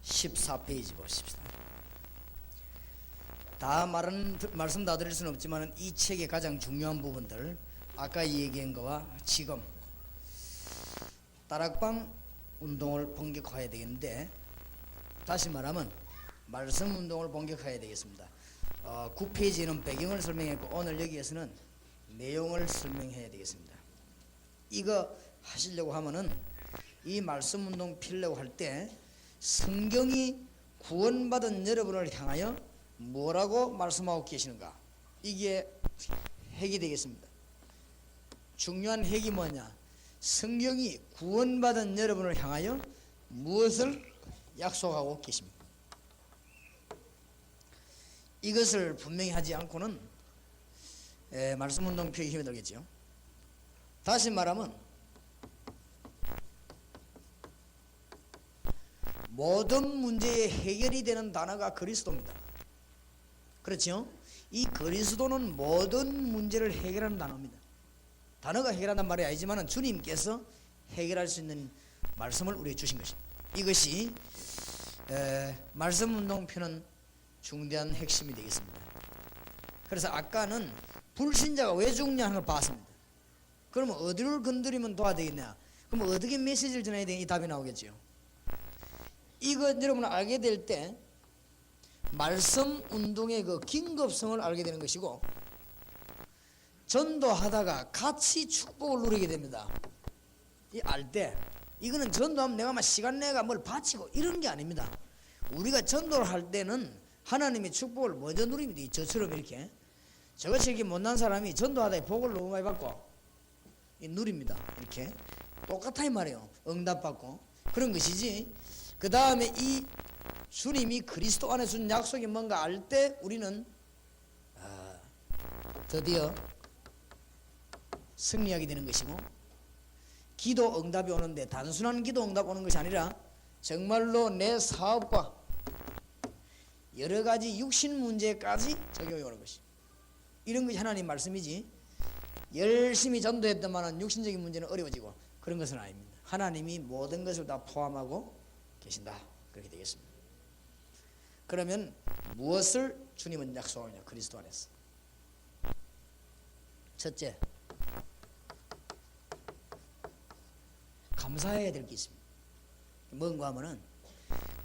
14페이지 보십시다. 말씀 다 드릴 수는 없지만 이 책의 가장 중요한 부분들, 아까 얘기한 거와 지금 다락방 운동을 본격화해야 되겠는데, 다시 말하면 말씀 운동을 본격화해야 되겠습니다. 9페이지는 배경을 설명했고 오늘 여기에서는 내용을 설명해야 되겠습니다. 이거 하시려고 하면은 이 말씀 운동 피려고 할 때 성경이 구원받은 여러분을 향하여 뭐라고 말씀하고 계시는가, 이게 핵이 되겠습니다. 중요한 핵이 뭐냐, 성경이 구원받은 여러분을 향하여 무엇을 약속하고 계십니까? 이것을 분명히 하지 않고는 말씀 운동 펴기 힘이 들겠죠. 다시 말하면 모든 문제의 해결이 되는 단어가 그리스도입니다. 그렇죠? 이 그리스도는 모든 문제를 해결하는 단어입니다. 단어가 해결한단 말이 아니지만 주님께서 해결할 수 있는 말씀을 우리에게 주신 것입니다. 이것이 말씀 운동 펴는 중대한 핵심이 되겠습니다. 그래서 아까는 불신자가 왜 죽냐 하는 걸 봤습니다. 그러면 어디를 건드리면 도와되겠냐, 그럼 어떻게 메시지를 전해야 되냐, 이 답이 나오겠죠. 이거 여러분 알게 될 때 말씀 운동의 그 긴급성을 알게 되는 것이고, 전도하다가 같이 축복을 누리게 됩니다. 이 알 때 이거는 전도하면 내가 막 시간 내가 뭘 바치고 이런 게 아닙니다. 우리가 전도를 할 때는 하나님의 축복을 먼저 누립니다. 저처럼 이렇게 저같이 이렇게 못난 사람이 전도하다가 복을 너무 많이 받고 누립니다. 이렇게 똑같아 이 말이에요. 응답받고 그런 것이지, 그 다음에 이 주님이 그리스도 안에 준 약속이 뭔가 알 때 우리는 드디어 승리하게 되는 것이고, 기도 응답이 오는데 단순한 기도 응답 오는 것이 아니라 정말로 내 사업과 여러 가지 육신 문제까지 적용이 오는 것이, 이런 것이 하나님 말씀이지, 열심히 전도했더만은 육신적인 문제는 어려워지고 그런 것은 아닙니다. 하나님이 모든 것을 다 포함하고 계신다, 그렇게 되겠습니다. 그러면 무엇을 주님은 약속하느냐, 그리스도 안에서. 첫째, 감사해야 될 게 있습니다. 뭔가 하면은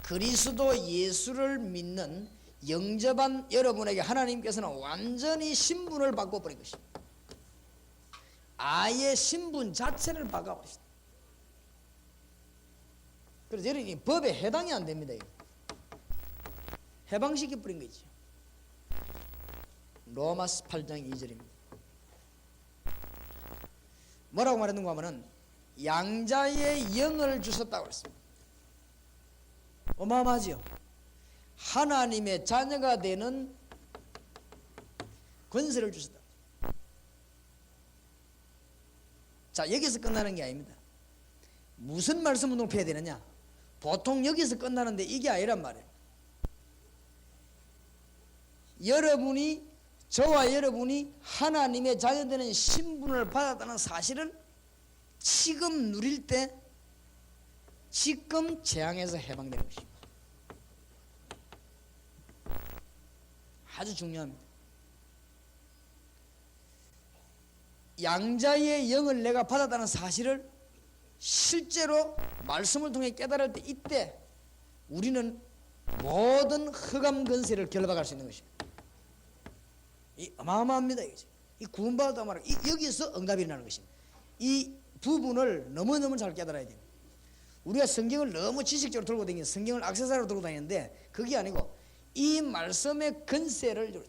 그리스도 예수를 믿는 영접한 여러분에게 하나님께서는 완전히 신분을 바꿔버린 것입니다. 아예 신분 자체를 바꿔버리셨다. 그래서 여러분이 법에 해당이 안 됩니다. 해방시켜버린 거죠. 로마서 8장 2절입니다. 뭐라고 말했는가 하면은 양자의 영을 주셨다고 했습니다. 어마어마하지요. 하나님의 자녀가 되는 권세를 주셨다. 자, 여기서 끝나는 게 아닙니다. 무슨 말씀 운동을 펴야 되느냐, 보통 여기서 끝나는데 이게 아니란 말이에요. 저와 여러분이 하나님의 자녀 되는 신분을 받았다는 사실을 지금 누릴 때 지금 재앙에서 해방되는 것입니다. 아주 중요합니다. 양자의 영을 내가 받았다는 사실을 실제로 말씀을 통해 깨달을 때, 이때 우리는 모든 흑암 권세를 결박할 수 있는 것입니다. 이 어마어마합니다. 이 구원받았다 말하고 여기서 응답이 일어나는 것입니다. 이 부분을 너무너무 잘 깨달아야 됩니다. 우리가 성경을 너무 지식적으로 들고 다니는, 성경을 액세서리로 들고 다니는데 그게 아니고 이 말씀의 권세를,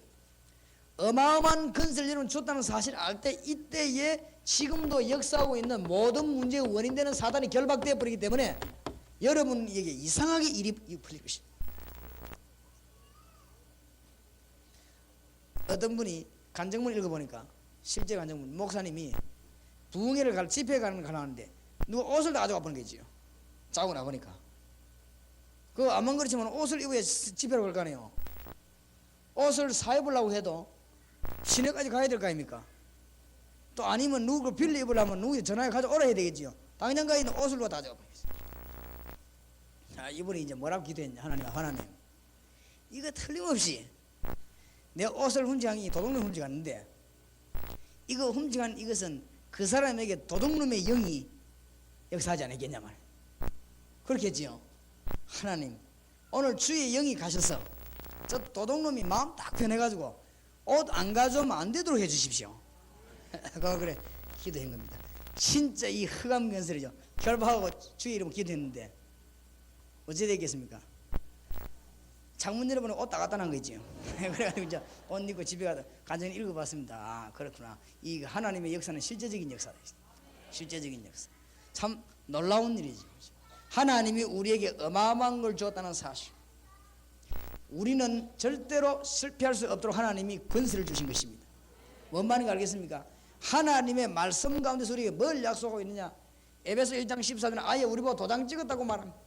어마어마한 권세를 여러분 줬다는 사실을 알 때, 이때에 지금도 역사하고 있는 모든 문제의 원인되는 사단이 결박되어 버리기 때문에 여러분에게 이상하게 일이 풀릴 것입니다. 어떤 분이 간증문 읽어보니까, 실제 간증문, 목사님이 부흥회를 집회 가는 걸 가는데 누가 옷을 다 가져가 보는 거지요. 자고 나보니까 그 암만 그렇지만 옷을 입어야 집회로 갈 거 아니에요. 옷을 사입으려고 해도 시내까지 가야 될 거 아닙니까? 또 아니면 누구 빌려 입으려면 누구 전화해 가져오라 해야 되겠지요. 당장 가야 있는 옷을 다 가져가 버리겠어요. 자, 이번에 이제 뭐라고 기도했냐? 하나님 이거 틀림없이 내 옷을 훔쳐간 이 도둑놈 훔쳐갔는데 이거 훔쳐간 이것은 그 사람에게 도둑놈의 영이 역사하지 않았겠냐 말. 그렇겠지요. 하나님 오늘 주의 영이 가셔서 저 도둑놈이 마음 딱 변해가지고 옷 안 가져오면 안 되도록 해주십시오. 그래 기도한 겁니다. 진짜 이 흑암 건설이죠. 결박하고 주의 이름으로 기도했는데 어찌 되겠습니까? 창문 열어보니 옷 다 갖다 놓은 거 있지요. 그래가지고 이제 옷 입고 집에 가서 간절히 읽어봤습니다. 아 그렇구나. 이 하나님의 역사는 실제적인 역사다. 실제적인 역사. 참 놀라운 일이지. 하나님이 우리에게 어마어마한 걸 주었다는 사실. 우리는 절대로 실패할 수 없도록 하나님이 권세를 주신 것입니다. 뭔 말인가 알겠습니까? 하나님의 말씀 가운데서 우리에게 뭘 약속하고 있느냐? 에베소 1장 14절은 아예 우리 보고 도장 찍었다고 말합니다.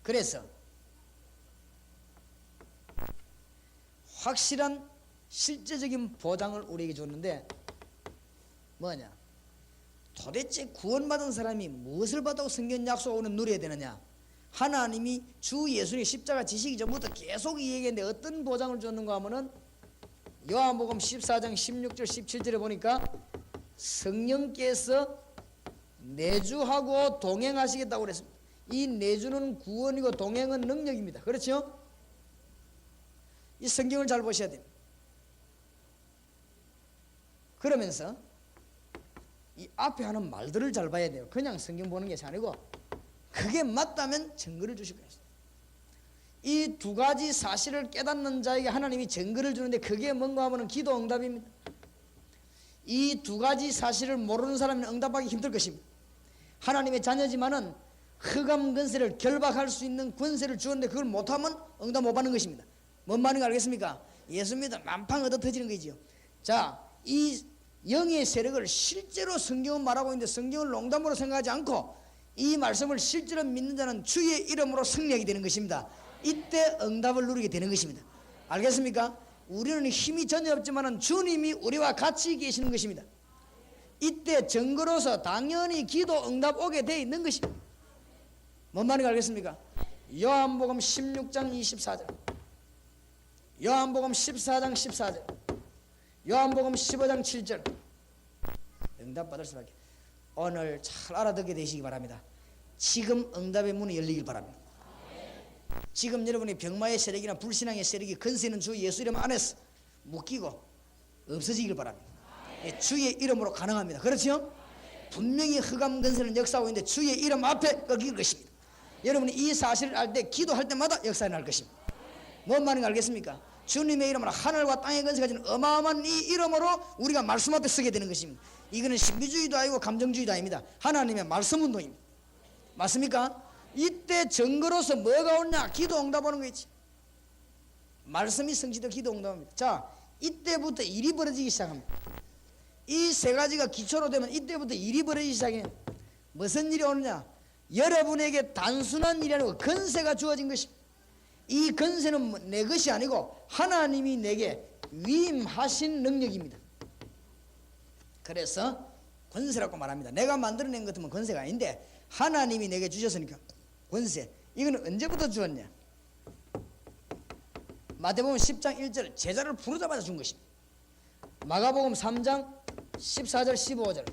그래서 확실한 실제적인 보장을 우리에게 줬는데 뭐냐? 도대체 구원받은 사람이 무엇을 받다고 성경 약속을 누려야 되느냐? 하나님이 주 예수의 십자가 지시기 전부터 계속 이 얘기했는데 어떤 보장을 줬는가 하면은 요한복음 14장 16절 17절에 보니까 성령께서 내주하고 동행하시겠다고 그랬습니다. 이 내주는 구원이고 동행은 능력입니다. 그렇죠? 이 성경을 잘 보셔야 됩니다. 그러면서 이 앞에 하는 말들을 잘 봐야 돼요. 그냥 성경 보는 게 아니고 그게 맞다면 증거를 주실 거예요. 이 두 가지 사실을 깨닫는 자에게 하나님이 증거를 주는데 그게 뭔가 하면 기도 응답입니다. 이 두 가지 사실을 모르는 사람은 응답하기 힘들 것입니다. 하나님의 자녀지만은 흑암 권세를 결박할 수 있는 권세를 주었는데 그걸 못하면 응답 못 받는 것입니다. 뭔 말인지 알겠습니까? 예수 믿어 만팡 얻어 터지는 거지요. 자, 이 영의 세력을 실제로 성경은 말하고 있는데 성경을 농담으로 생각하지 않고 이 말씀을 실제로 믿는 자는 주의 이름으로 승리하게 되는 것입니다. 이때 응답을 누리게 되는 것입니다. 알겠습니까? 우리는 힘이 전혀 없지만 주님이 우리와 같이 계시는 것입니다. 이때 증거로서 당연히 기도 응답 오게 되어 있는 것입니다. 뭔 말인지 알겠습니까? 요한복음 16장 24절, 요한복음 14장 14절, 요한복음 15장 7절 응답 받을 수밖에. 오늘 잘 알아듣게 되시기 바랍니다. 지금 응답의 문이 열리길 바랍니다. 지금 여러분의 병마의 세력이나 불신앙의 세력이 건세는 주 예수 이름 안에서 묶이고 없어지길 바랍니다. 주의 이름으로 가능합니다. 그렇죠? 분명히 흑암 건세는 역사하고 있는데 주의 이름 앞에 꺾일 것입니다. 여러분이 이 사실을 알 때 기도할 때마다 역사가 날 것입니다. 뭔 말인지 알겠습니까? 주님의 이름으로 하늘과 땅의 건세가 지는 어마어마한 이 이름으로 우리가 말씀 앞에 서게 되는 것입니다. 이거는 신비주의도 아니고 감정주의도 아닙니다. 하나님의 말씀 운동입니다. 맞습니까? 이때 증거로서 뭐가 오냐? 기도 응답하는 거 있지. 말씀이 성취되어 기도 응답합니다. 자, 이때부터 일이 벌어지기 시작합니다. 이 세 가지가 기초로 되면 이때부터 일이 벌어지기 시작해요. 무슨 일이 오느냐? 여러분에게 단순한 일이 아니고 건세가 주어진 것입니다. 이 건세는 내 것이 아니고 하나님이 내게 위임하신 능력입니다. 그래서 권세라고 말합니다. 내가 만들어낸 것 같으면 권세가 아닌데 하나님이 내게 주셨으니까 권세. 이거는 언제부터 주었냐? 마태복음 10장 1절 제자를 부르자마자 준 것입니다. 마가복음 3장 14절 15절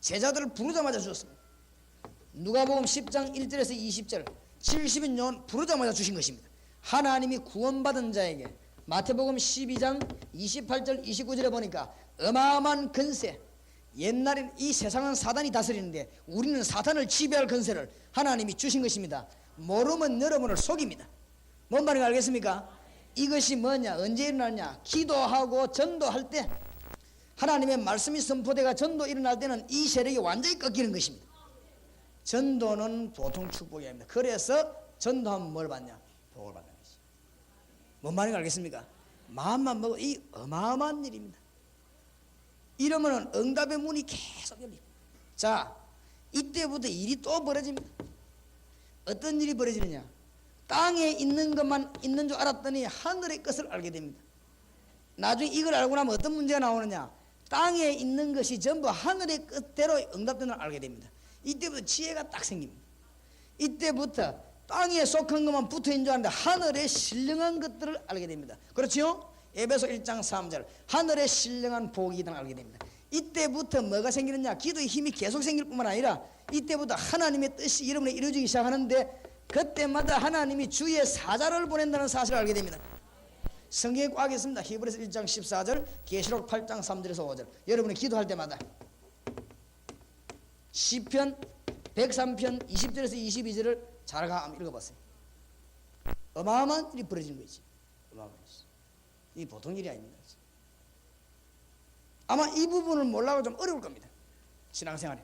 제자들을 부르자마자 주었습니다. 누가복음 10장 1절에서 20절 70인 부르자마자 주신 것입니다. 하나님이 구원받은 자에게 마태복음 12장 28절 29절에 보니까 어마어마한 권세. 옛날에는 이 세상은 사단이 다스리는데 우리는 사탄을 지배할 권세를 하나님이 주신 것입니다. 모르면 여러분을 속입니다. 뭔 말인지 알겠습니까? 이것이 뭐냐? 언제 일어나냐? 기도하고 전도할 때 하나님의 말씀이 선포되가 전도 일어날 때는 이 세력이 완전히 꺾이는 것입니다. 전도는 보통 축복이 아닙니다. 그래서 전도하면 뭘 받냐? 복을 받는 것이. 뭔 말인지 알겠습니까? 마음만 먹어 이 어마어마한 일입니다. 이러면 응답의 문이 계속 열립니다. 자, 이때부터 일이 또 벌어집니다. 어떤 일이 벌어지느냐? 땅에 있는 것만 있는 줄 알았더니 하늘의 것을 알게 됩니다. 나중에 이걸 알고 나면 어떤 문제가 나오느냐? 땅에 있는 것이 전부 하늘의 끝대로 응답되는 걸 알게 됩니다. 이때부터 지혜가 딱 생깁니다. 이때부터 땅에 속한 것만 붙어있는 줄 알았는데 하늘에 신령한 것들을 알게 됩니다. 그렇죠? 에베소 1장 3절 하늘에 신령한 복이 있다는 걸 알게 됩니다. 이때부터 뭐가 생기느냐? 기도의 힘이 계속 생길 뿐만 아니라 이때부터 하나님의 뜻이 여러분에 이루어지기 시작하는데 그때마다 하나님이 주의 사자를 보낸다는 사실을 알게 됩니다. 성경에 꽉 있습니다. 히브리서 1장 14절 계시록 8장 3절에서 5절 여러분이 기도할 때마다 시편 103편 20절에서 22절을 잘 읽어봤어요. 어마어마한 일이 벌어지는 거지. 어마어마한 일. 이 보통 일이 아닙니다. 아마 이 부분을 몰라도 좀 어려울 겁니다. 신앙생활에.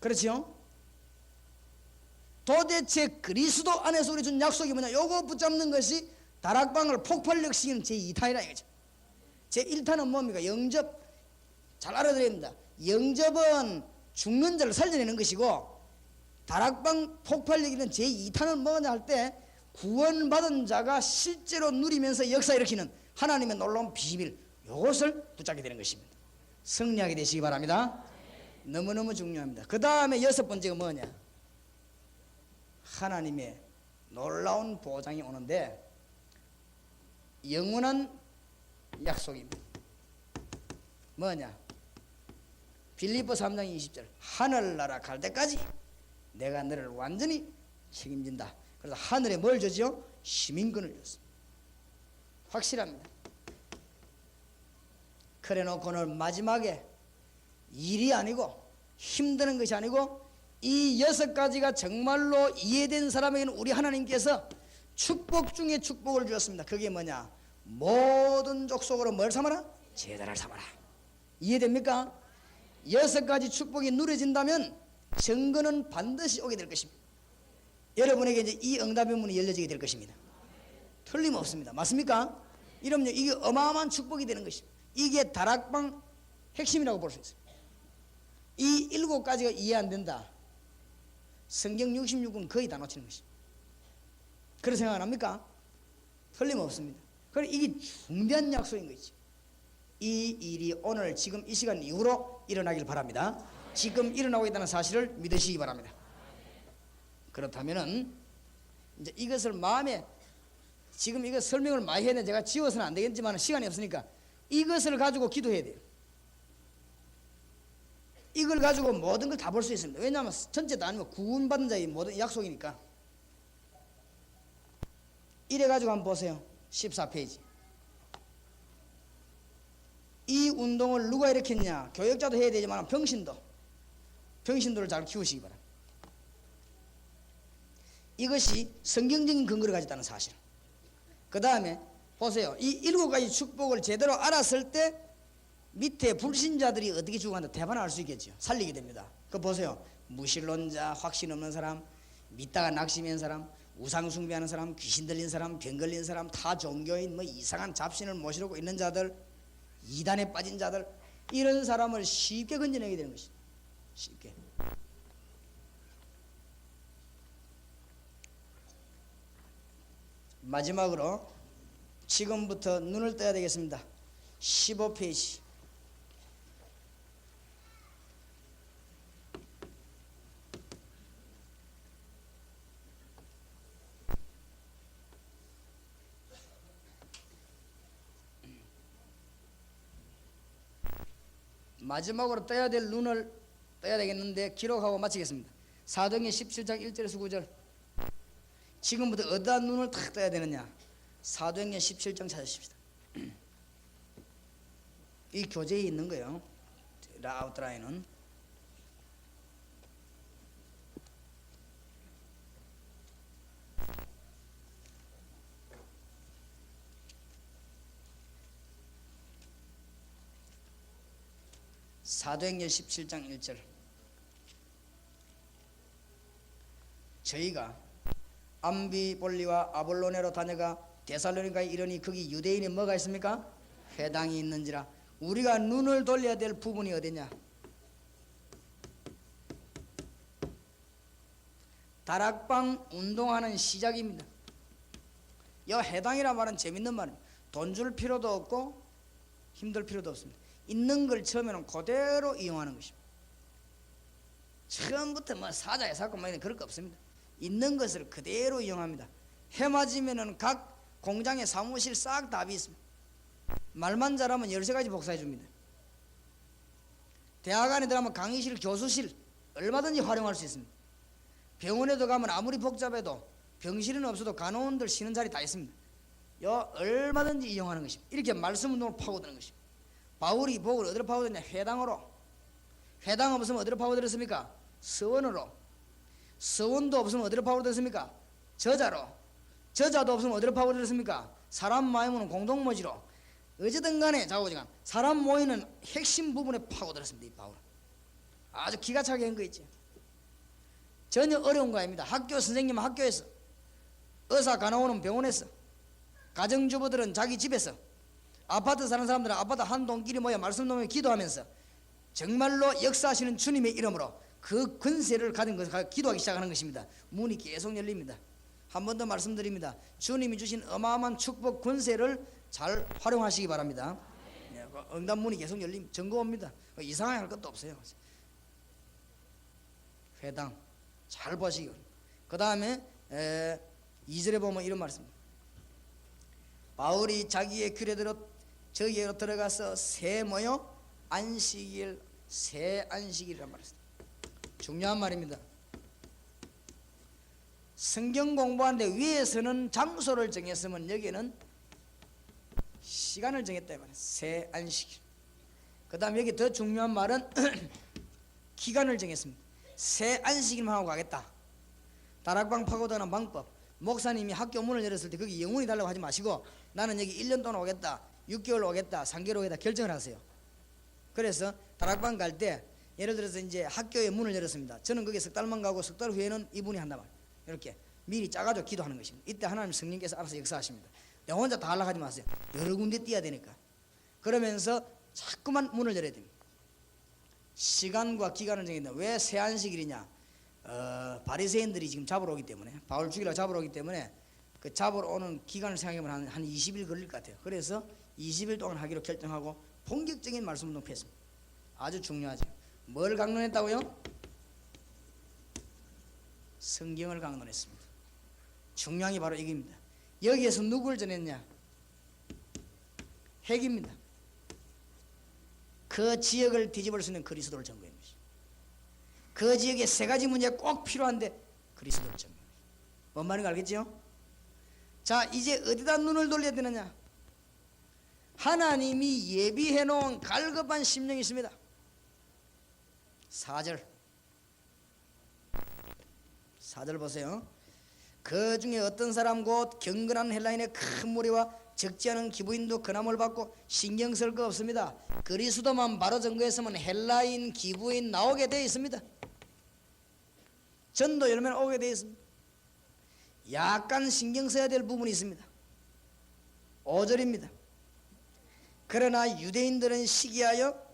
그렇지요? 도대체 그리스도 안에서 우리 준 약속이 뭐냐? 요거 붙잡는 것이 다락방을 폭발력시키는 제2탄이라 이거죠. 제1탄은 뭡니까? 영접. 잘 알아들어야 됩니다. 영접은 죽는 자를 살려내는 것이고 다락방 폭발력이는 제2탄은 뭐냐 할 때 구원받은 자가 실제로 누리면서 역사 일으키는 하나님의 놀라운 비밀 이것을 붙잡게 되는 것입니다. 승리하게 되시기 바랍니다. 너무너무 중요합니다. 그 다음에 6번째가 뭐냐? 하나님의 놀라운 보장이 오는데 영원한 약속입니다. 뭐냐? 빌립보 3장 20절 하늘나라 갈 때까지 내가 너를 완전히 책임진다. 그래서 하늘에 뭘 주죠? 시민권을 줬습니다. 확실합니다. 그래 놓고는 마지막에 일이 아니고 힘드는 것이 아니고 이 6가지가 정말로 이해된 사람에게는 우리 하나님께서 축복 중에 축복을 주었습니다. 그게 뭐냐? 모든 족속으로 뭘 삼아라? 제자를 삼아라. 이해됩니까? 6가지 축복이 누려진다면 증거는 반드시 오게 될 것입니다. 여러분에게 이제 이 응답의 문이 열려지게 될 것입니다. 틀림없습니다. 맞습니까? 이러면 이게 어마어마한 축복이 되는 것입니다. 이게 다락방 핵심이라고 볼 수 있어요. 이 7가지가 이해 안 된다. 성경 66권 거의 다 놓치는 것입니다. 그런 생각 안 합니까? 틀림없습니다. 그래 이게 중대한 약속인 거지. 이 일이 오늘 지금 이 시간 이후로 일어나길 바랍니다. 지금 일어나고 있다는 사실을 믿으시기 바랍니다. 그렇다면은 이제 이것을 마음에 지금 이거 설명을 많이 해야 돼. 제가 지워서는 안 되겠지만 시간이 없으니까 이것을 가지고 기도해야 돼요. 이걸 가지고 모든 걸 다 볼 수 있습니다. 왜냐하면 전체 다 아니면 구원받은 자의 모든 약속이니까. 이래 가지고 한번 보세요. 14페이지. 이 운동을 누가 일으켰냐? 교역자도 해야 되지만 병신도를 잘 키우시기 바랍니다. 이것이 성경적인 근거를 가졌다는 사실. 그 다음에 보세요. 이 7가지 축복을 제대로 알았을 때 밑에 불신자들이 어떻게 죽어간다 대반을 알 수 있겠죠. 살리게 됩니다. 그거 보세요. 무신론자, 확신 없는 사람, 믿다가 낙심한 사람, 우상 숭배하는 사람, 귀신 들린 사람, 병 걸린 사람, 타 종교인, 뭐 이상한 잡신을 모시려고 있는 자들, 이단에 빠진 자들, 이런 사람을 쉽게 건져내게 되는 것이죠. 쉽게. 마지막으로 지금부터 눈을 떠야 되겠습니다. 15페이지. 마지막으로 떠야 될 눈을 떠야 되겠는데 기록하고 마치겠습니다. 사도행전 17장 1절에서 9절. 지금부터 어떠한 눈을 탁 떠야 되느냐? 사도행전 17장 찾으십시다. 이 교재에 있는 거예요. 아웃라인은. 사도행전 17장 1절. 저희가 암비볼리와 아볼로네로 다녀가 데살로니가에 이르니 거기 유대인이 뭐가 있습니까? 회당이 있는지라. 우리가 눈을 돌려야 될 부분이 어디냐? 다락방 운동하는 시작입니다. 이 해당이라 말은 재밌는 말입니다. 돈 줄 필요도 없고 힘들 필요도 없습니다. 있는 걸 처음에는 그대로 이용하는 것입니다. 처음부터 뭐 사자에 사고 뭐 그럴 거 없습니다. 있는 것을 그대로 이용합니다. 해 맞으면은 각 공장의 사무실 싹 답이 있습니다. 말만 잘하면 13가지 복사해 줍니다. 대학 안에 들어가면 강의실, 교수실 얼마든지 활용할 수 있습니다. 병원에도 가면 아무리 복잡해도 병실은 없어도 간호원들 쉬는 자리 다 있습니다. 얼마든지 이용하는 것입니다. 이렇게 말씀 운동을 파고드는 것입니다. 바울이 복을 어디로 파고들냐? 회당으로. 회당 없으면 어디로 파고들었습니까? 서원으로. 서원도 없으면 어디로 파고들었습니까? 저자로. 저자도 없으면 어디로 파고들었습니까? 사람 모이면 공동모지로. 어쨌든 간에 자고지간 사람 모이는 핵심 부분에 파고들었습니다. 이 바울은 아주 기가 차게 한 거 있죠. 전혀 어려운 거 아닙니다. 학교 선생님은 학교에서, 의사 간호원은 병원에서, 가정주부들은 자기 집에서, 아파트 사는 사람들은 아파트 한 동끼리 모여 말씀 놓으며 기도하면서 정말로 역사하시는 주님의 이름으로 그 권세를 가진 것을 기도하기 시작하는 것입니다. 문이 계속 열립니다. 한 번 더 말씀드립니다. 주님이 주신 어마어마한 축복 권세를 잘 활용하시기 바랍니다. 응답문이 계속 열립니다. 증거옵니다. 이상하게 할 것도 없어요. 회당 잘 보시기 바랍니다. 그 다음에 2절에 보면 이런 말씀입니다. 바울이 자기의 규례대로 저기로 들어가서 새 뭐요? 안식일, 새 안식일이란 말이었습니다. 중요한 말입니다. 성경 공부하는데 위에서는 장소를 정했으면 여기는 시간을 정했다 이 말이에요. 새 안식일. 그 다음 여기 더 중요한 말은 기간을 정했습니다. 새 안식일만 하고 가겠다. 다락방 파고드는 방법. 목사님이 학교 문을 열었을 때 거기 영원히 달라고 하지 마시고 나는 여기 1년 동안 오겠다, 6개월 오겠다, 3개월 오겠다 결정을 하세요. 그래서 다락방 갈 때 예를 들어서 이제 학교에 문을 열었습니다. 저는 거기 석 달만 가고 석 달 후에는 이분이 한단 말이에요. 이렇게 미리 짜가지고 기도하는 것입니다. 이때 하나님 성령께서 알아서 역사하십니다. 내 혼자 다 하려고 하지 마세요. 여러 군데 뛰어야 되니까. 그러면서 자꾸만 문을 열어야 됩니다. 시간과 기간을 정했는데 왜 새 안식일이냐? 바리새인들이 지금 잡으러 오기 때문에, 바울 죽이려고 잡으러 오기 때문에 그 잡으러 오는 기간을 생각하면 한 20일 걸릴 것 같아요. 그래서 20일 동안 하기로 결정하고 본격적인 말씀 운동 폈습니다. 아주 중요하죠. 뭘 강론했다고요? 성경을 강론했습니다. 중요한 게 바로 이겁니다. 여기에서 누구를 전했냐? 핵입니다. 그 지역을 뒤집을 수 있는 그리스도를 전거한 것이죠. 그 지역에 세 가지 문제가 꼭 필요한데 그리스도를 전거한 것이죠. 뭔 말인가 알겠죠? 자, 이제 어디다 눈을 돌려야 되느냐? 하나님이 예비해 놓은 갈급한 심령이 있습니다. 4절 보세요. 그 중에 어떤 사람 곧 경건한 헬라인의 큰 무리와 적지 않은 기부인도 근함을 받고 신경 쓸 거 없습니다. 그리스도만 바로 전거했으면 헬라인, 기부인 나오게 되어 있습니다. 전도 열면 오게 되어 있습니다. 약간 신경 써야 될 부분이 있습니다. 5절입니다. 그러나 유대인들은 시기하여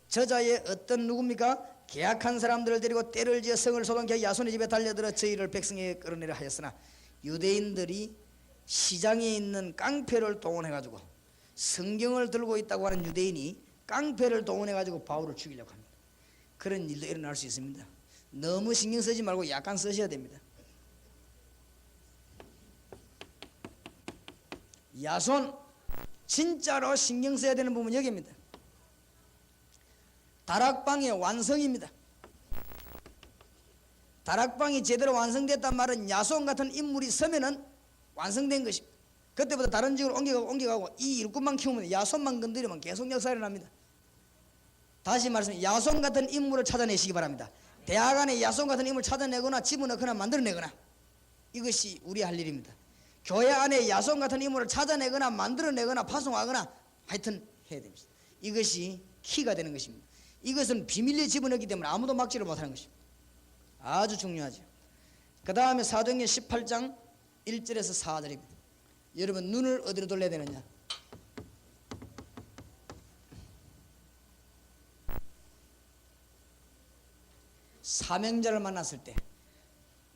저자의 어떤 누굽니까? 계약한 사람들을 데리고 때를 지어 성을 소동케 하여 야손의 집에 달려들어 저희를 백성에게 끌어내려 하였으나 유대인들이 시장에 있는 깡패를 동원해가지고 성경을 들고 있다고 하는 유대인이 깡패를 동원해가지고 바울을 죽이려고 합니다. 그런 일도 일어날 수 있습니다. 너무 신경 쓰지 말고 약간 쓰셔야 됩니다. 야손 진짜로 신경 써야 되는 부분은 여기입니다. 다락방의 완성입니다. 다락방이 제대로 완성됐단 말은 야손 같은 인물이 서면은 완성된 것입니다. 그때부터 다른 지역으로 옮겨가고 이 일꾼만 키우면 야손만 건드리면 계속 역사가 일어납니다. 다시 말씀드리면 야손 같은 인물을 찾아내시기 바랍니다. 대학 안에 야손 같은 인물을 찾아내거나 집어넣거나 만들어내거나 이것이 우리 할 일입니다. 교회 안에 야손 같은 인물을 찾아내거나 만들어내거나 파송하거나 하여튼 해야 됩니다. 이것이 키가 되는 것입니다. 이것은 비밀리에 집어넣기 때문에 아무도 막지를 못하는 것입니다. 아주 중요하죠. 그 다음에 사도행전 18장 1절에서 4절입니다. 여러분 눈을 어디로 돌려야 되느냐? 사명자를 만났을 때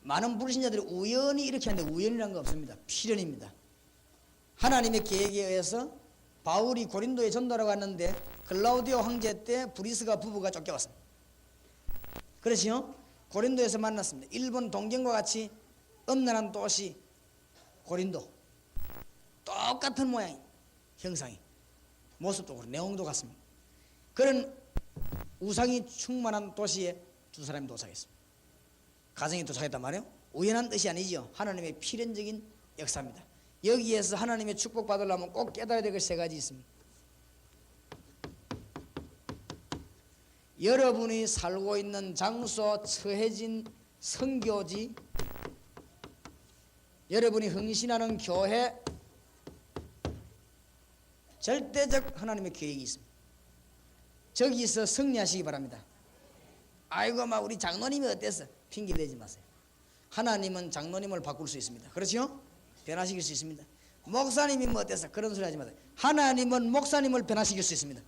많은 불신자들이 우연히 이렇게 하는데 우연이라는 거 없습니다. 필연입니다. 하나님의 계획에 의해서 바울이 고린도에 전도하러 갔는데 클라우디오 황제 때 브리스가 부부가 쫓겨왔습니다. 그렇지요? 고린도에서 만났습니다. 일본 동경과 같이 엄난한 도시 고린도. 똑같은 모양이, 형상이, 모습도 그렇고 내용도 같습니다. 그런 우상이 충만한 도시에 두 사람이 도착했습니다. 가정이 도착했단 말이에요. 우연한 뜻이 아니죠. 하나님의 필연적인 역사입니다. 여기에서 하나님의 축복 받으려면 꼭 깨달아야 될 것이 세 가지 있습니다. 여러분이 살고 있는 장소, 처해진 선교지, 여러분이 헌신하는 교회, 절대적 하나님의 계획이 있습니다. 저기서 승리하시기 바랍니다. 아이고 막 우리 장로님이 어땠어? 핑계 대지 마세요. 하나님은 장로님을 바꿀 수 있습니다. 그렇죠? 변화시킬 수 있습니다. 목사님이 뭐 어땠어? 그런 소리 하지 마세요. 하나님은 목사님을 변화시킬 수 있습니다.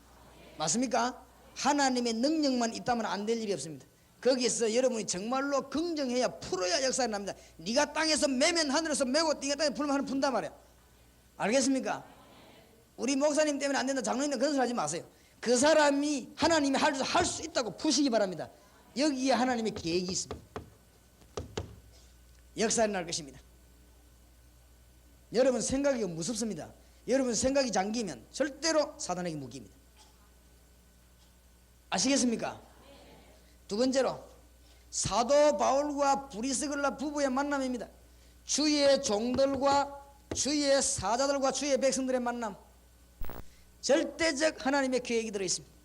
맞습니까? 하나님의 능력만 있다면 안 될 일이 없습니다. 거기서 여러분이 정말로 긍정해야, 풀어야 역사가 납니다. 네가 땅에서 매면 하늘에서 매고 네가 땅에 불면 하늘 분단 말이야. 알겠습니까? 우리 목사님 때문에 안 된다, 장로님 때문에 그런 소리 하지 마세요. 그 사람이 하나님이 할 수 있다고 푸시기 바랍니다. 여기에 하나님의 계획이 있습니다. 역사가 날 것입니다. 여러분 생각이 무섭습니다. 여러분 생각이 잠기면 절대로 사단에게 묶입니다. 아시겠습니까? 두 번째로 사도 바울과 브리스길라 부부의 만남입니다. 주의 종들과 주의 사자들과 주의 백성들의 만남, 절대적 하나님의 계획이 들어있습니다.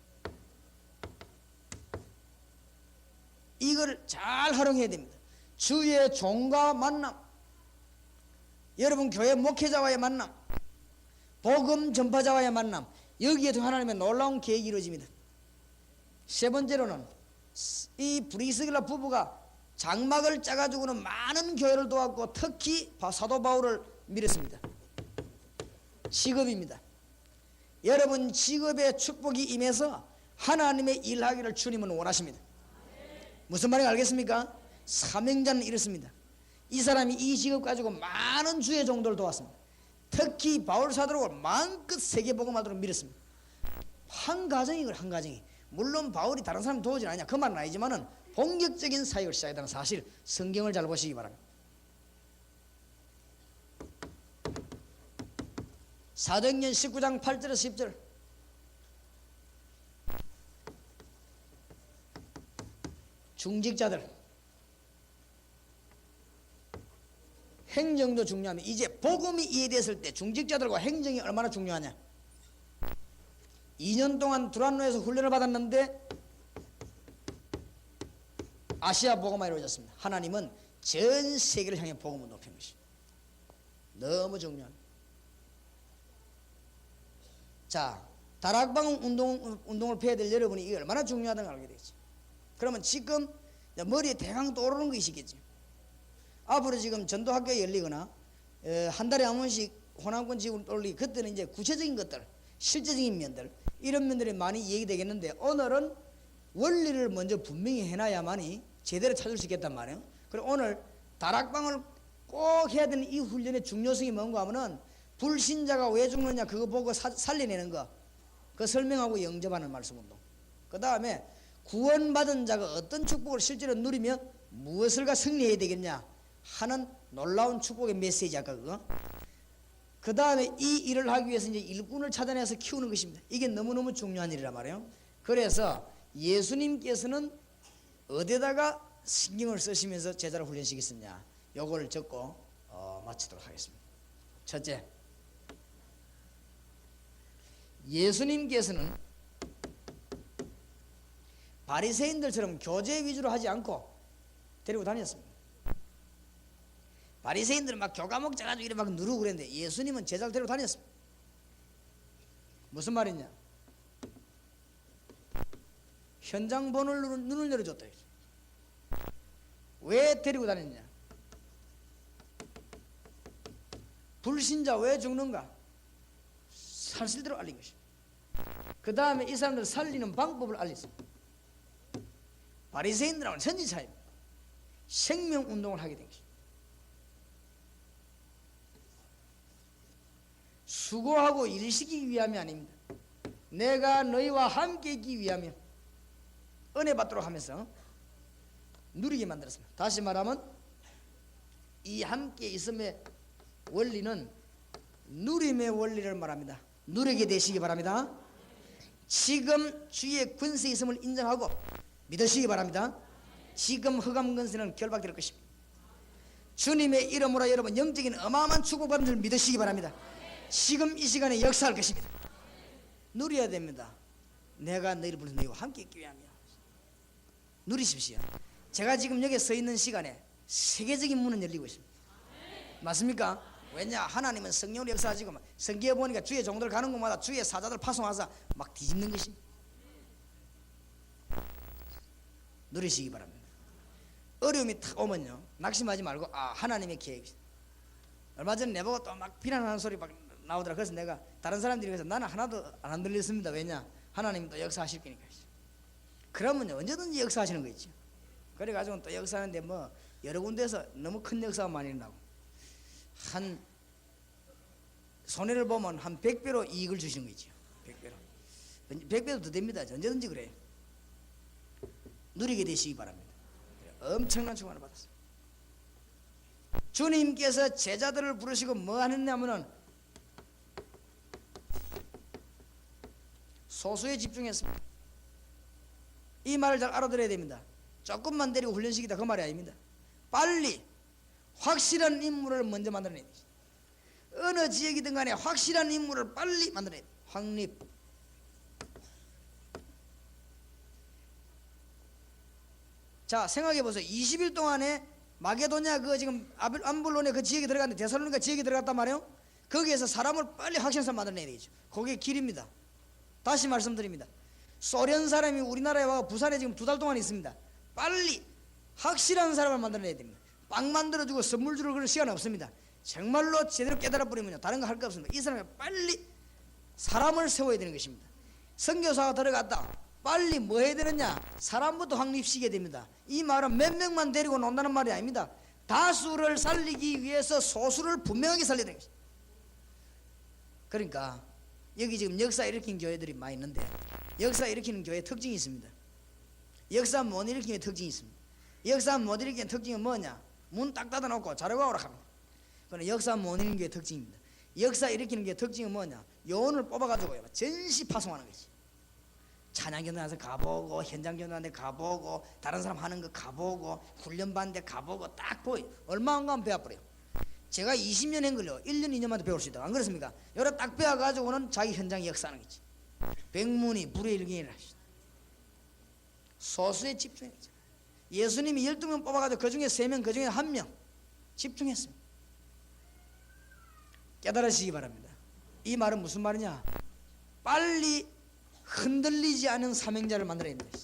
이걸 잘 활용해야 됩니다. 주의 종과 만남, 여러분 교회 목회자와의 만남, 복음 전파자와의 만남, 여기에도 하나님의 놀라운 계획이 이루어집니다. 세 번째로는 이 브리스길라 부부가 장막을 짜가지고는 많은 교회를 도왔고 특히 사도 바울을 밀었습니다. 직업입니다. 여러분 직업에 축복이 임해서 하나님의 일하기를 주님은 원하십니다. 무슨 말인지 알겠습니까? 사명자는 이렇습니다. 이 사람이 이 직업 가지고 많은 주의 종들을 도왔습니다. 특히 바울 사도를 마음껏 세계복음하도록 밀었습니다. 한 가정이 그래, 한 가정이. 물론 바울이 다른 사람 도우진 않냐, 그 말은 아니지만은 본격적인 사역을 시작했다는 사실, 성경을 잘 보시기 바랍니다. 사도행전 19장 8절에서 10절. 중직자들, 행정도 중요합니다. 이제 복음이 이해됐을 때 중직자들과 행정이 얼마나 중요하냐. 2년 동안 두란노에서 훈련을 받았는데 아시아 복음화가 이루어졌습니다. 하나님은 전 세계를 향해 복음을 높인 것이 너무 중요합니다. 자, 다락방 운동을 펴야 될 여러분이 이게 얼마나 중요하다는 걸 알게 되겠죠. 그러면 지금 머리에 대강 떠오르는 것이 있겠죠. 앞으로 지금 전도학교에 열리거나 한 달에 한 번씩 호남권 지구를 올리기, 그때는 이제 구체적인 것들, 실제적인 면들, 이런 면들이 많이 얘기되겠는데, 오늘은 원리를 먼저 분명히 해놔야만이 제대로 찾을 수 있겠단 말이에요. 그리고 오늘 다락방을 꼭 해야 되는 이 훈련의 중요성이 뭔가 하면은 불신자가 왜 죽느냐 그거 보고 살려내는 거, 그 설명하고 영접하는 말씀 운동. 그 다음에 구원받은 자가 어떤 축복을 실제로 누리며 무엇을가 승리해야 되겠냐 하는 놀라운 축복의 메시지, 아까 그거. 그 다음에 이 일을 하기 위해서 이제 일꾼을 찾아내서 키우는 것입니다. 이게 너무너무 중요한 일이란 말이에요. 그래서 예수님께서는 어디다가 신경을 쓰시면서 제자를 훈련시켰느냐, 요걸 적고 마치도록 하겠습니다. 첫째, 예수님께서는 바리새인들처럼 교제 위주로 하지 않고 데리고 다녔습니다. 바리새인들은 막 교과목 짜가지고 이렇게 막 누르고 그랬는데 예수님은 제자를 데리고 다녔습니다. 무슨 말이냐? 현장 번호를 눈을 열어줬다. 왜 데리고 다녔냐? 불신자 왜 죽는가? 사실대로 알린 것입니다. 그 다음에 이 사람들 살리는 방법을 알렸습니다. 바리새인들하고는 천지 차이입니다. 생명운동을 하게 된 것입니다. 수고하고 일시키기 위함이 아닙니다. 내가 너희와 함께 있기 위하며 은혜 받도록 하면서 누리게 만들었습니다. 다시 말하면 이 함께 있음의 원리는 누림의 원리를 말합니다. 누리게 되시기 바랍니다. 지금 주의 권세 있음을 인정하고 믿으시기 바랍니다. 지금 흑암 권세는 결박될 것입니다. 주님의 이름으로 여러분 영적인 어마어마한 축복받는 줄 믿으시기 바랍니다. 지금 이 시간에 역사할 것입니다. 누려야 됩니다. 내가 너희를 불러서 너희와 함께 있기 위하며 누리십시오. 제가 지금 여기 서 있는 시간에 세계적인 문은 열리고 있습니다. 맞습니까? 왜냐? 하나님은 성령으로 역사하시고 성경에 보니까 주의 종들 가는 곳마다 주의 사자들 파송하사 막 뒤집는 것입니다. 누리시기 바랍니다. 어려움이 탁 오면요 낙심하지 말고 하나님의 계획이다. 얼마 전에 내보고 또 막 비난하는 소리 막 나오더라. 그래서 내가 다른 사람들이 그래서 나는 하나도 안 흔들렸습니다. 왜냐? 하나님이 또 역사하실 거니까. 그러면요 언제든지 역사하시는 거 있죠. 그래가지고 또 역사하는데 뭐 여러 군데에서 너무 큰 역사가 많이 일어나고 한 손해를 보면 한 100배로 이익을 주시는 거 있죠. 100배로 100배도 더 됩니다. 언제든지 그래요. 누리게 되시기 바랍니다. 엄청난 축복을 받았어요. 주님께서 제자들을 부르시고 뭐 하느냐면은 소수에 집중했습니다. 이 말을 잘 알아들어야 됩니다. 조금만 데리고 훈련시키다 그 말이 아닙니다. 빨리 확실한 인물을 먼저 만들어내야 됩니다. 어느 지역이든 간에 확실한 인물을 빨리 만들어내야 됩니다. 확립. 자 생각해 보세요. 20일 동안에 마게도냐 그 지금 암불론의 그 지역에 들어갔는데 데살로니가 지역에 들어갔단 말이에요. 거기에서 사람을 빨리 확실한 사람 만들어내야 되죠. 그게 길입니다. 다시 말씀드립니다. 소련 사람이 우리나라에 와서 부산에 지금 2달 동안 있습니다. 빨리 확실한 사람을 만들어내야 됩니다. 빵 만들어주고 선물 주러 그럴 시간 없습니다. 정말로 제대로 깨달아 버리면요 다른 거 할 거 없습니다. 이 사람이 빨리 사람을 세워야 되는 것입니다. 선교사가 들어갔다. 빨리 뭐 해야 되느냐? 사람부터 확립시켜야 됩니다. 이 말은 몇 명만 데리고 논다는 말이 아닙니다. 다수를 살리기 위해서 소수를 분명하게 살려야 되는 것입니다. 그러니까 여기 지금 역사 일으킨 교회들이 많이 있는데 역사 일으키는 교회의 특징이 있습니다. 역사 못 일으키는 특징이 있습니다. 역사 못 일으키는 특징은 뭐냐? 문 딱 닫아놓고 자료가 오라 합니다. 그건 역사 못 일으키는 교회의 특징입니다. 역사 일으키는 교회의 특징은 뭐냐? 요원을 뽑아가지고요 전시 파송하는 거지. 찬양견단에서 가보고 현장견단에 가보고 다른 사람 하는 거 가보고 훈련받는데 가보고 딱 보이. 얼마 안 가면 배워버려요. 제가 20년 한 걸요 1년 2년만 배울 수 있다. 안 그렇습니까? 여러 딱 배워가지고는 자기 현장에 역사하는 거지. 백문이 불의 일경이라. 소수에 집중했죠. 예수님이 12명 뽑아가지고 그 중에 3명 그 중에 1명 집중했습니다. 깨달으시기 바랍니다. 이 말은 무슨 말이냐? 빨리 흔들리지 않은 사명자를 만들어야 된다.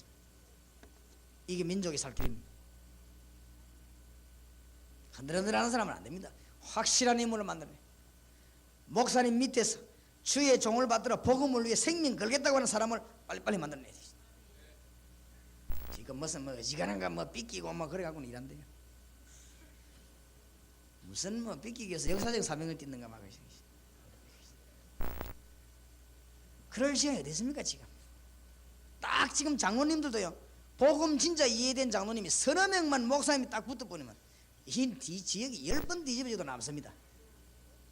이게 민족의 살 길입니다. 흔들흔들하는 사람은 안 됩니다. 확실한 인물을 만들어야 돼요. 목사님 밑에서 주의 종을 받들어 복음을 위해 생명 걸겠다고 하는 사람을 빨리빨리 만들어내야 돼요. 지금 무슨 뭐 어지간한가 뭐 삐끼고 뭐 그래갖고는 일한대요. 무슨 뭐 삐끼기 위해서 역사적 사명을 띠는가 막 그럴 시간이 됐습니까 지금? 딱 지금 장로님들도요 복음 진짜 이해된 장로님이 서너 명만 목사님이 딱 붙어버리면 이 지역이 10번 뒤집어져도 남습니다.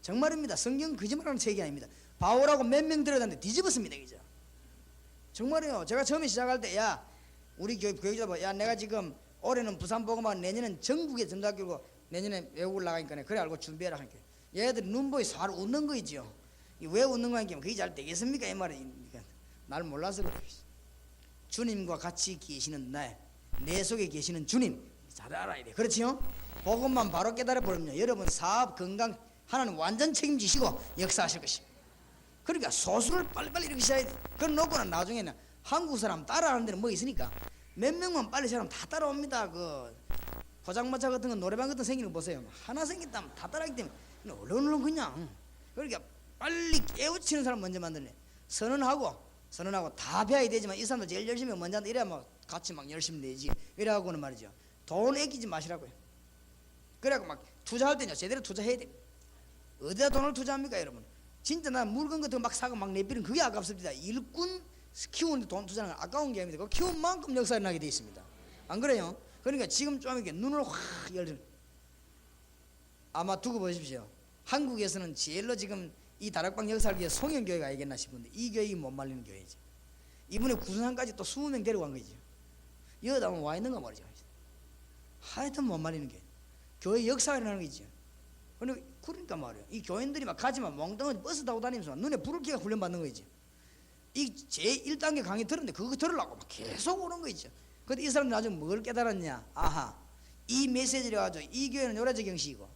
정말입니다. 성경 거짓말하는 책이 아닙니다. 바울하고 몇 명 들어갔는데 뒤집었습니다. 그죠? 정말이요. 제가 처음에 시작할 때 야 우리 교육자 야 내가 지금 올해는 부산 복음하고 내년은 전국의 전도학교고 내년에 외국을 나가니까 그래 알고 준비해라 하니까 얘들이 눈보이 살 웃는 거 있죠. 왜 웃는 거 하니까 그게 잘 되겠습니까? 이 말이니까 날 몰라서 그래. 주님과 같이 계시는 내 속에 계시는 주님 잘 알아야 돼. 그렇지요? 복음만 바로 깨달아 버리면 여러분 사업 건강 하나님 완전 책임지시고 역사하실 것입니다. 그러니까 소수를 빨리빨리 이렇게 시작해야 돼. 그걸 놓고는 나중에는 한국 사람 따라하는 데는 뭐 있으니까 몇 명만 빨리 사람 다 따라옵니다. 그 포장마차 같은 거 노래방 같은 거 생기는 거 보세요. 하나 생겼다면 다 따라하기 때문에 얼른 그냥 그러니까 빨리 깨우치는 사람 먼저 만들래. 선언하고 다 배워야 되지만 이 사람도 제일 열심히 먼저 한다. 이래야 뭐 같이 막 열심히 내지. 이래갖고는 말이죠. 돈 아끼지 마시라고요. 그래갖고 막 투자할 때는요 제대로 투자해야 돼. 어디다 돈을 투자합니까 여러분? 진짜 나 물건 같은 거 막 사고 막 내비는 그게 아깝습니다. 일꾼 키우는데 돈 투자하는 건 아까운 게 아닙니다. 그 키운 만큼 역사가 나게 돼 있습니다. 안 그래요? 그러니까 지금 좀 이렇게 눈을 확 열는, 아마 두고 보십시오. 한국에서는 제일로 지금 이 다락방 역사를 위해 송영교회가 알겠나 싶은데 이 교회가 못 말리는 교회죠. 이번에 구순항까지 또 20명 데리고 간 거죠. 여기다 와 있는가 말이죠. 하여튼 못 말리는 교회. 교회 역사가 일어나는 거죠. 그러니까 말이에요. 이 교인들이 막 가지만 멍덩어리 버스 타고 다니면서 눈에 불을 켜가 훈련받는 거지. 이 제1단계 강의 들었는데 그거 들으려고 막 계속 오는 거죠. 근데 이 사람들 나중에 뭘 깨달았냐? 아하, 이 메시지를 가지고 이 교회는 요래적 형식이고,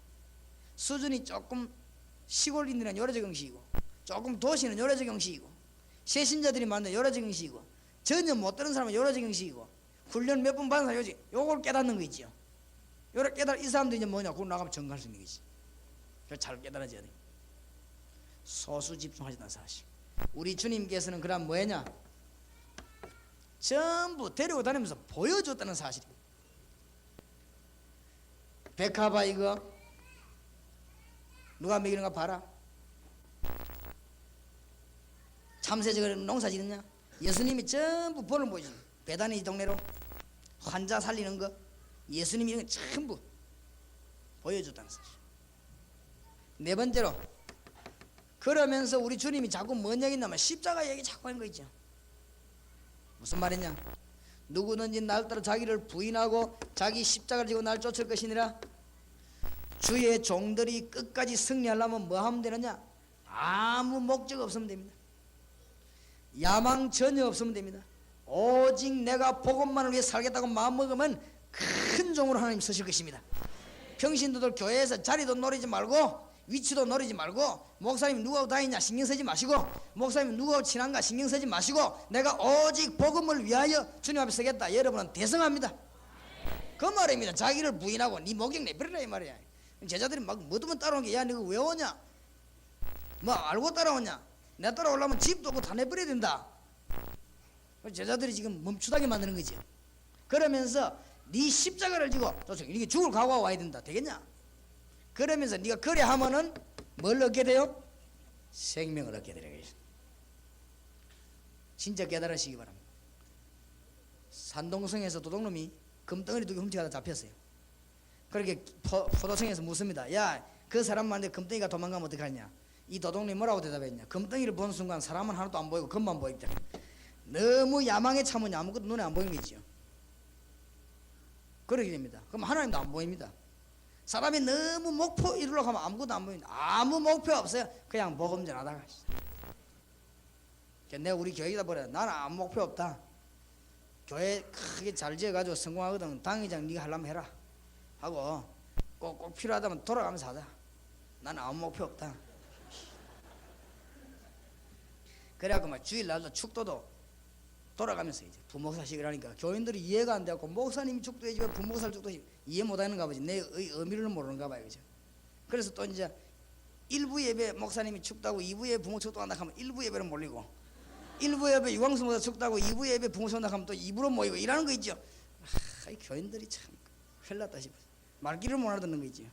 수준이 조금 시골인들은 요래적 형식이고, 조금 도시는 요래적 형식이고, 세신자들이 만든 요래적 형식이고, 전혀 못 들은 사람은 요래적 형식이고, 훈련 몇 번 받은 사람이 요걸 깨닫는 거 있죠. 요래 이 사람들이 이제 뭐냐? 그걸 나가면 정갈 수 있는 거지. 잘 깨달아져야 돼. 소수 집중하시다는 사실. 우리 주님께서는 그럼 뭐냐? 전부 데리고 다니면서 보여줬다는 사실입니다. 백합아 이거 누가 먹이는가 봐라. 참새적으로 농사 짓느냐? 예수님이 전부 본을 보여주죠. 배단이 이 동네로 환자 살리는 거 예수님이 이런 거 전부 보여줬다는 사실. 네 번째로, 그러면서 우리 주님이 자꾸 뭔 얘기 했냐면 십자가 얘기 자꾸 하는 거 있죠. 무슨 말이냐? 누구든지 날 따라 자기를 부인하고 자기 십자가를 지고 날 쫓을 것이니라. 주의 종들이 끝까지 승리하려면 뭐 하면 되느냐? 아무 목적 없으면 됩니다. 야망 전혀 없으면 됩니다. 오직 내가 복음만을 위해 살겠다고 마음먹으면 큰 종으로 하나님 쓰실 것입니다. 평신도들 교회에서 자리도 노리지 말고 위치도 노리지 말고, 목사님 누구하고 다니냐 신경 쓰지 마시고, 목사님 누구하고 친한가 신경 쓰지 마시고, 내가 오직 복음을 위하여 주님 앞에 서겠다. 여러분은 대성합니다. 그 말입니다. 자기를 부인하고 네 목적 내버려라 이 말이야. 제자들이 막 뭐든지 따라오는 게, 야 너가 왜 오냐? 뭐 알고 따라오냐? 내 따라오려면 집도 없고 다 내버려야 된다. 제자들이 지금 멈추다게 만드는 거지. 그러면서 네 십자가를 지고 이렇게 죽을 각오하고 와야 된다. 되겠냐? 그러면서 네가 그래 하면은 뭘 얻게 돼요? 생명을 얻게 되는 거죠. 진짜 깨달으시기 바랍니다. 산동성에서 도둑놈이 금덩어리 2개 훔치다가 잡혔어요. 그렇게 포도청에서 묻습니다. 야, 그 사람한테 금덩이가 도망가면 어떡하냐? 이 도둑놈이 뭐라고 대답했냐? 금덩이를 본 순간 사람은 하나도 안 보이고 금만 보이다. 너무 야망에 참으니 아무것도 눈에 안 보이는 거죠. 그러게 됩니다. 그럼 하나님도 안 보입니다. 사람이 너무 목표 이루려고 하면 아무것도 안 보입니다. 아무 목표 없어요. 그냥 복음 전하다가. 내가 우리 교회에다 버려. 나는 아무 목표 없다. 교회 크게 잘 지어가지고 성공하거든. 당회장 네가 하려면 해라 하고, 꼭 필요하다면 돌아가면서 하자. 나는 아무 목표 없다. 그래갖고 막 주일날도 축도도 돌아가면서 이제 부목사식을 하니까 교인들이 이해가 안 되고, 목사님이 축도해주고 부목사 축도 이해 못하는가 보지. 내 의미를 모르는가 봐요. 그죠? 그래서 또 이제 1부 예배 목사님이 축도하고 2부 예배 부목 축도한다 하면 1부 예배로 몰리고, 1부 예배 유광수 목사 축도하고 2부 예배 부목 축도한다 하면 또 2부로 모이고 이라는 거 있죠. 이 교인들이 참 큰일 났다 싶어요. 말귀를 못 알아듣는 거 있죠.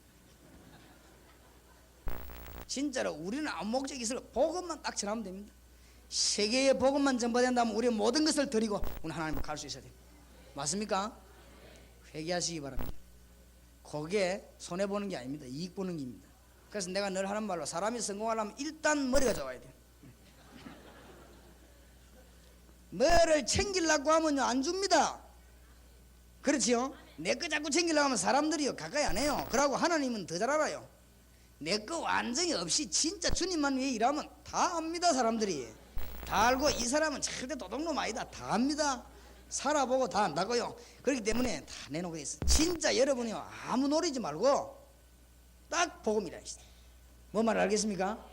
진짜로 우리는 아무 목적이 있어요. 복음만 딱 전하면 됩니다. 세계의 복음만 전파된다면 우리 모든 것을 드리고 우리 하나님을 갈 수 있어야 돼요. 맞습니까? 회개하시기 바랍니다. 그게 손해보는 게 아닙니다. 이익 보는 게입니다. 그래서 내가 늘 하는 말로, 사람이 성공하려면 일단 머리가 좋아야 돼요. 뭐를 챙기려고 하면 안 줍니다. 그렇지요? 내 거 자꾸 챙기려고 하면 사람들이요 가까이 안 해요. 그러고 하나님은 더 잘 알아요. 내 거 완전히 없이 진짜 주님만 위해 일하면 다 압니다. 사람들이 다 알고, 이 사람은 절대 도둑놈 아니다 다 압니다. 살아보고 다 안다고요. 그렇기 때문에 다 내놓고 있어. 진짜 여러분이요 아무 노리지 말고 딱 복음이라 하시다. 뭐 말 알겠습니까?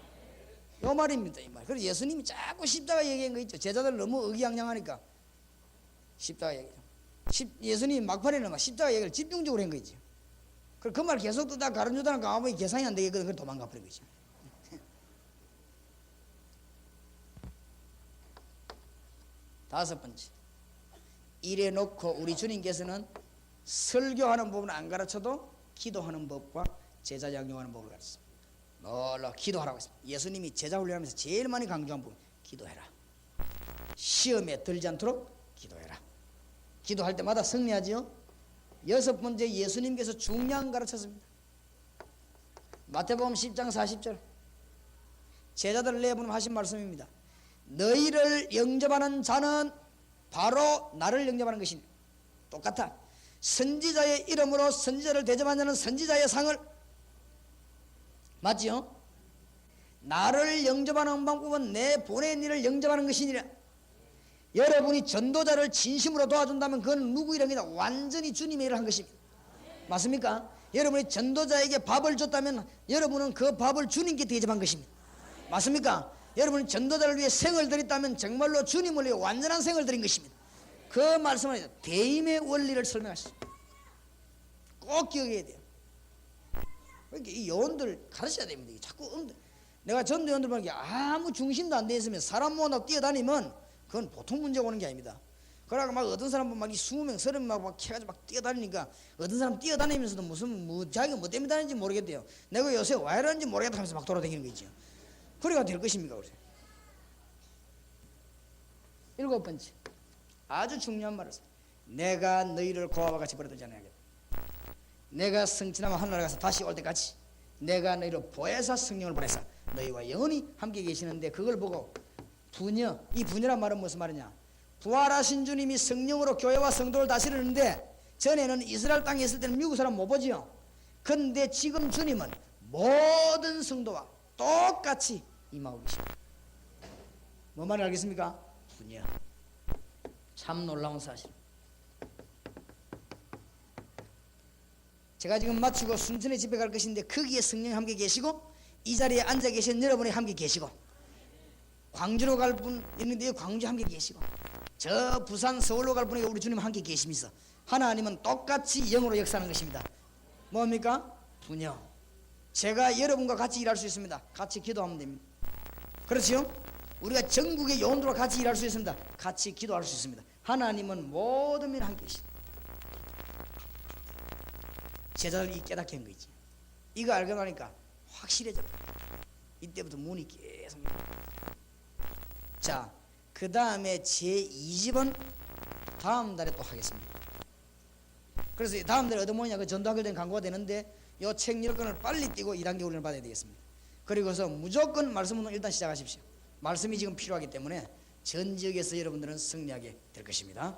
요 말입니다. 이 말. 그래서 예수님이 자꾸 십자가 얘기한 거 있죠. 제자들 너무 의기양양하니까 십자가 얘기. 예수님이 막판에는 막 십자가 얘기를 집중적으로 한 거 있죠. 그 말 계속 듣다 가르쳐주다가 아무리 계산이 안 되겠거든. 그걸 도망가 버린 거죠. 다섯 번째, 이래 놓고 우리 주님께서는 설교하는 법은 안 가르쳐도 기도하는 법과 제자 양육하는 법을 가르쳤습니다. 놀러 기도하라고 했습니다. 예수님이 제자 훈련하면서 제일 많이 강조한 부분, 기도해라. 시험에 들지 않도록 기도해라. 기도할 때마다 승리하지요. 여섯 번째, 예수님께서 중요한 가르쳤습니다. 마태복음 10장 40절, 제자들을 내보내며 하신 말씀입니다. 너희를 영접하는 자는 바로 나를 영접하는 것이니, 똑같아. 선지자의 이름으로 선지자를 대접하는 자는 선지자의 상을, 맞지요? 나를 영접하는 방법은 내 보낸 이를 영접하는 것이니라. 여러분이 전도자를 진심으로 도와준다면 그건 누구 일입니다. 완전히 주님의 일을 한 것입니다. 맞습니까? 여러분이 전도자에게 밥을 줬다면 여러분은 그 밥을 주님께 대접한 것입니다. 맞습니까? 여러분이 전도자를 위해 생을 드렸다면 정말로 주님을 위해 완전한 생을 드린 것입니다. 그 말씀은 대임의 원리를 설명하십니다. 꼭 기억해야 돼요. 그러니까 이 요원들 가르쳐야 됩니다. 자꾸 내가 전도 요원들 보는 게 아무 중심도 안 돼 있으면 사람 모아놓고 뛰어다니면 그건 보통 문제가 오는 게 아닙니다. 그러다가 막 어떤 사람은 막 20명, 30명 막 캐가지고 막 뛰어다니니까 어떤 사람 뛰어다니면서도 무슨 자기가 뭐 때문에 다니는지 모르겠대요. 내가 요새 왜 이러는지 모르겠다 하면서 막 돌아다니는 거죠. 그래가 될 것입니까? 그래. 일곱 번째, 아주 중요한 말을 했습니다. 내가 너희를 고아와 같이 버려두지 않아야겠다. 내가 성취하면 하늘나라 가서 다시 올 때까지 내가 너희를 보혜사 성령을 보내서 너희와 영원히 함께 계시는데, 그걸 보고 부녀, 이 부녀란 말은 무슨 말이냐? 부활하신 주님이 성령으로 교회와 성도를 다스리는데, 전에는 이스라엘 땅에 있을 때는 미국 사람 못 보지요. 그런데 지금 주님은 모든 성도와 똑같이 임하고 계십니다. 뭐 말을 알겠습니까? 부녀. 참 놀라운 사실. 제가 지금 마치고 순천에 집에 갈 것인데 거기에 성령이 함께 계시고 이 자리에 앉아 계신 여러분이 함께 계시고, 광주로 갈 분 있는데 광주 함께 계시고, 저 부산 서울로 갈 분에게 우리 주님 함께 계시면서 하나님은 똑같이 영으로 역사하는 것입니다. 뭡니까? 부녀. 제가 여러분과 같이 일할 수 있습니다. 같이 기도하면 됩니다. 그렇지요? 우리가 전국의 요원들과 같이 일할 수 있습니다. 같이 기도할 수 있습니다. 하나님은 모든 일 함께 계십니다. 제자들이 깨닫게 한 거지. 이거 알고 나니까 확실해져. 이때부터 문이 계속. 자, 그 다음에 제2집은 다음 달에 또 하겠습니다. 그래서 다음 달에 얻어모으냐, 그 전도하게 된 광고가 되는데 이 책 10권을 빨리 띄고 2단계 훈련을 받아야 되겠습니다. 그리고서 무조건 말씀 운동 일단 시작하십시오. 말씀이 지금 필요하기 때문에 전 지역에서 여러분들은 승리하게 될 것입니다.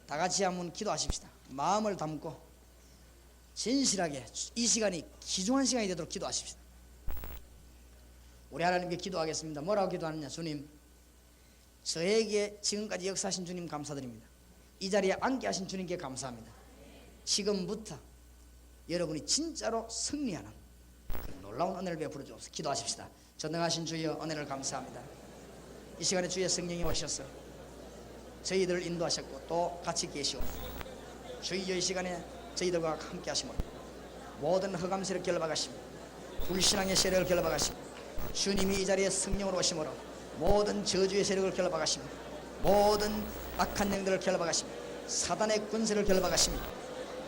다 같이 한번 기도하십시다. 마음을 담고 진실하게 이 시간이 귀중한 시간이 되도록 기도하십시다. 우리 하나님께 기도하겠습니다. 뭐라고 기도하느냐? 주님, 저에게 지금까지 역사하신 주님 감사드립니다. 이 자리에 앉게 하신 주님께 감사합니다. 지금부터 여러분이 진짜로 승리하는 그런 놀라운 은혜를 베풀어 주옵소서. 기도하십시다. 전능하신 주여, 은혜를 감사합니다. 이 시간에 주의 성령이 오셔서 저희들을 인도하셨고 또 같이 계시오. 주여, 이 시간에 저희들과 함께 하시므로 모든 흑암세를 결박하시고 불신앙의 세력을 결박하시고, 주님이 이 자리에 성령으로 오심으로 모든 저주의 세력을 결박하시고 모든 악한 영들을 결박하시고 사단의 권세를 결박하시고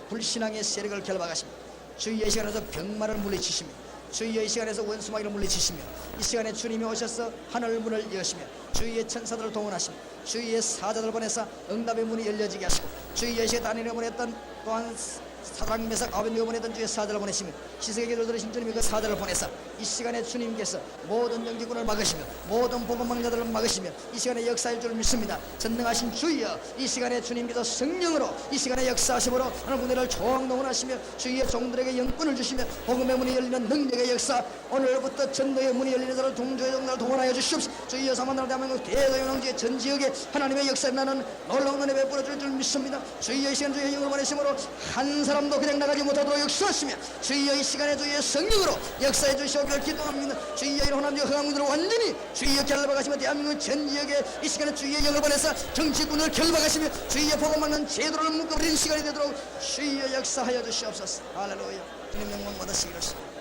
불신앙의 세력을 결박하시고, 주의 시간에서 병마를 물리치시며 주의 시간에서 원수마귀를 물리치시며, 이 시간에 주님이 오셔서 하늘 문을 여시며 주의 천사들을 동원하시며 주의 사자들 보내서 응답의 문이 열려지게 하시고, 주의 시에 다니엘을 보냈던 또한 사랑 메삭 아벤누가 보내던 주의 사자를 보내시며 시세의 기도를 들으신 주님이 그 사자를 보내서 이 시간에 주님께서 모든 영지군을 막으시며 모든 복음망 자들을 막으시며 이 시간에 역사할 줄 믿습니다. 전능하신 주여, 이 시간에 주님께서 성령으로 이 시간에 역사하심으로 오늘 군대를 조항동원하시며 주의 종들에게 영권을 주시며 복음의 문이 열리는 능력의 역사, 오늘부터 전도의 문이 열리는 자를 동조의 종들을 동원하여 주시옵소서. 주여, 사만나라 대한민국 대도영왕주의 전 지역에 하나님의 역사에 나는 놀라운 은혜 베풀어 줄 믿습니다. 주여, 이 시간 주의 영을 보내심으로 한 사람도 그냥 나가지 못하도록 역사하시며 주여, 이 시간에 주의 성령으로 역사해 주시옵기를 기도합니다. 주여, 이런 하나님의 흑암들을 완전히 주여 결박하시며 대한민국 전 지역에 이 시간에 주의 영을 보내서 정치군을 결박하시며 주여 복음하는 제도를 묶어버리는 시간이 되도록 주여 역사하여 주시옵소서. 할렐루야. 주님 영광 받으시기를.